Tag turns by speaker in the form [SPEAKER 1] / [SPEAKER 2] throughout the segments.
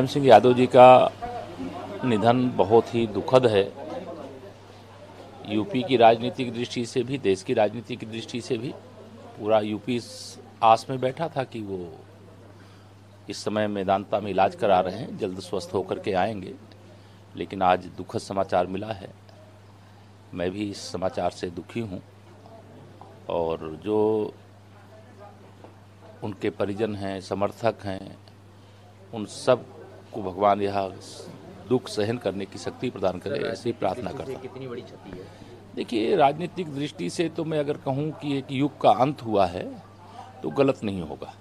[SPEAKER 1] मुलायम सिंह यादव जी का निधन बहुत ही दुखद है। यूपी की राजनीति की दृष्टि से भी, देश की राजनीति की दृष्टि से भी पूरा यूपी इस आस में बैठा था कि वो इस समय मेदांता में इलाज करा रहे हैं, जल्द स्वस्थ होकर के आएंगे। लेकिन आज दुखद समाचार मिला है। मैं भी इस समाचार से दुखी हूँ और जो उनके परिजन हैं, समर्थक हैं, उन सब को भगवान यह दुख सहन करने की शक्ति प्रदान करे, ऐसी प्रार्थना करता हूं।
[SPEAKER 2] कितनी बड़ी क्षति है?
[SPEAKER 1] देखिए, राजनीतिक दृष्टि से तो मैं अगर कहूं कि एक युग का अंत हुआ है तो गलत नहीं होगा।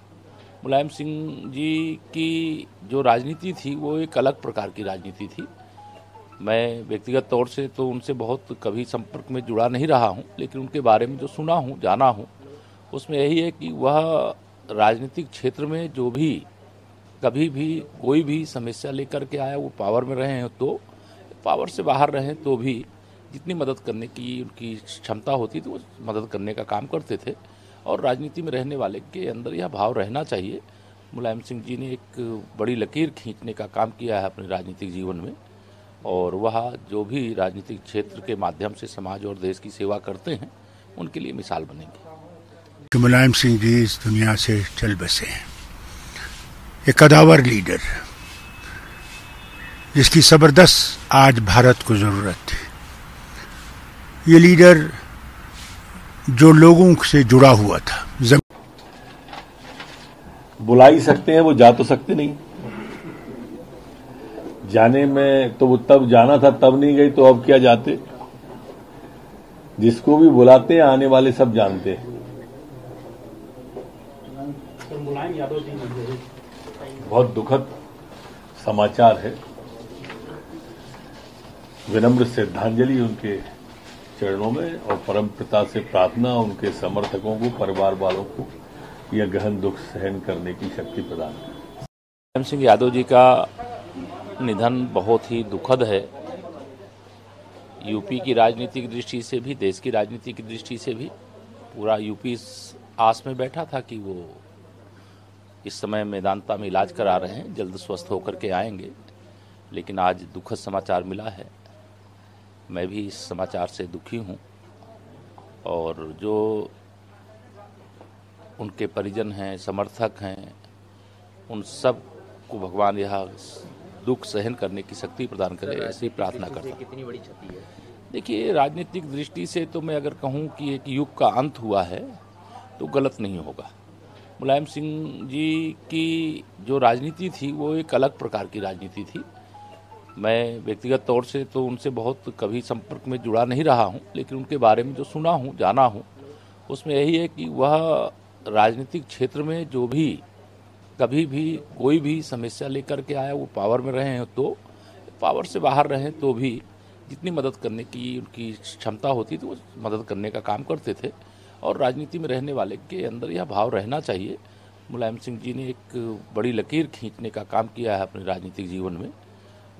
[SPEAKER 1] मुलायम सिंह जी की जो राजनीति थी वो एक अलग प्रकार की राजनीति थी। मैं व्यक्तिगत तौर से तो उनसे बहुत कभी संपर्क में जुड़ा नहीं रहा हूं, लेकिन उनके बारे में जो सुना हूं, जाना हूं, उसमें यही है कि वह राजनीतिक क्षेत्र में जो भी कभी भी कोई भी समस्या लेकर के आया, वो पावर में रहे हैं तो, पावर से बाहर रहें तो भी जितनी मदद करने की उनकी क्षमता होती थी वो मदद करने का काम करते थे। और राजनीति में रहने वाले के अंदर यह भाव रहना चाहिए। मुलायम सिंह जी ने एक बड़ी लकीर खींचने का काम किया है अपने राजनीतिक जीवन में, और वह जो भी राजनीतिक क्षेत्र के माध्यम से समाज और देश की सेवा करते हैं उनके लिए मिसाल बनेंगे।
[SPEAKER 3] कि मुलायम सिंह जी इस दुनिया से चल बसे हैं, एक कदावर लीडर जिसकी जबरदस्त आज भारत को जरूरत थी। ये लीडर जो लोगों से जुड़ा हुआ था।
[SPEAKER 4] बुला ही सकते हैं, वो जा तो सकते नहीं। जाने में तो वो तब जाना था, तब नहीं गई तो अब क्या जाते। जिसको भी बुलाते हैं आने वाले सब जानते हैं।
[SPEAKER 2] मुलायम यादव जी
[SPEAKER 4] बहुत दुखद समाचार है। विनम्र श्रद्धांजलि उनके चरणों में और परम पिता से प्रार्थना उनके समर्थकों को, परिवार वालों को यह गहन दुख सहन करने की शक्ति प्रदान करें।
[SPEAKER 1] मुलायम सिंह यादव जी का निधन बहुत ही दुखद है। यूपी की राजनीति की दृष्टि से भी, देश की राजनीति की दृष्टि से भी पूरा यूपी इस आस में बैठा था कि वो इस समय मेदांता में इलाज करा रहे हैं, जल्द स्वस्थ होकर के आएंगे। लेकिन आज दुखद समाचार मिला है। मैं भी इस समाचार से दुखी हूँ और जो उनके परिजन हैं, समर्थक हैं, उन सब को भगवान यह दुख सहन करने की शक्ति प्रदान करे, ऐसी प्रार्थना करता हूं।
[SPEAKER 2] कितनी बड़ी क्षति है?
[SPEAKER 1] देखिए, राजनीतिक दृष्टि से तो मैं अगर कहूं कि एक युग का अंत हुआ है तो गलत नहीं होगा। मुलायम सिंह जी की जो राजनीति थी वो एक अलग प्रकार की राजनीति थी। मैं व्यक्तिगत तौर से तो उनसे बहुत कभी संपर्क में जुड़ा नहीं रहा हूं, लेकिन उनके बारे में जो सुना हूं, जाना हूं, उसमें यही है कि वह राजनीतिक क्षेत्र में जो भी कभी भी कोई भी समस्या लेकर के आया, वो पावर में रहे हैं तो, पावर से बाहर रहें तो भी जितनी मदद करने की उनकी क्षमता होती थी वो मदद करने का काम करते थे। और राजनीति में रहने वाले के अंदर यह भाव रहना चाहिए। मुलायम सिंह जी ने एक बड़ी लकीर खींचने का काम किया है अपने राजनीतिक जीवन में,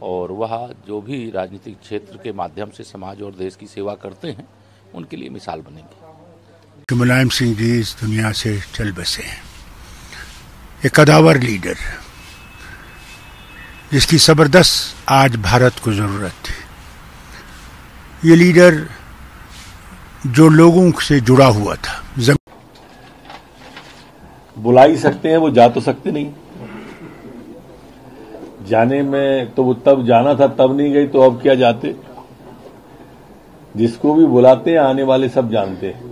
[SPEAKER 1] और वह जो भी राजनीतिक क्षेत्र के माध्यम से समाज और देश की सेवा करते हैं उनके लिए मिसाल बनेंगे।
[SPEAKER 3] कि मुलायम सिंह जी इस दुनिया से चल बसे हैं, एक कदावर लीडर जिसकी जबरदस्त आज भारत को जरूरत थी। ये लीडर जो लोगों से जुड़ा हुआ था।
[SPEAKER 4] बुला ही सकते हैं, वो जा तो सकते नहीं। जाने में तो वो तब जाना था, तब नहीं गई तो अब क्या जाते। जिसको भी बुलाते हैं आने वाले सब जानते हैं।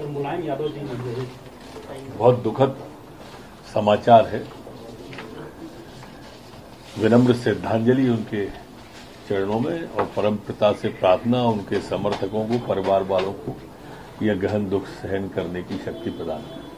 [SPEAKER 2] मुलायम यादव जी
[SPEAKER 4] बहुत दुखद समाचार है। विनम्र श्रद्धांजलि उनके चरणों में और परम पिता से प्रार्थना उनके समर्थकों को, परिवार वालों को यह गहन दुख सहन करने की शक्ति प्रदान करें।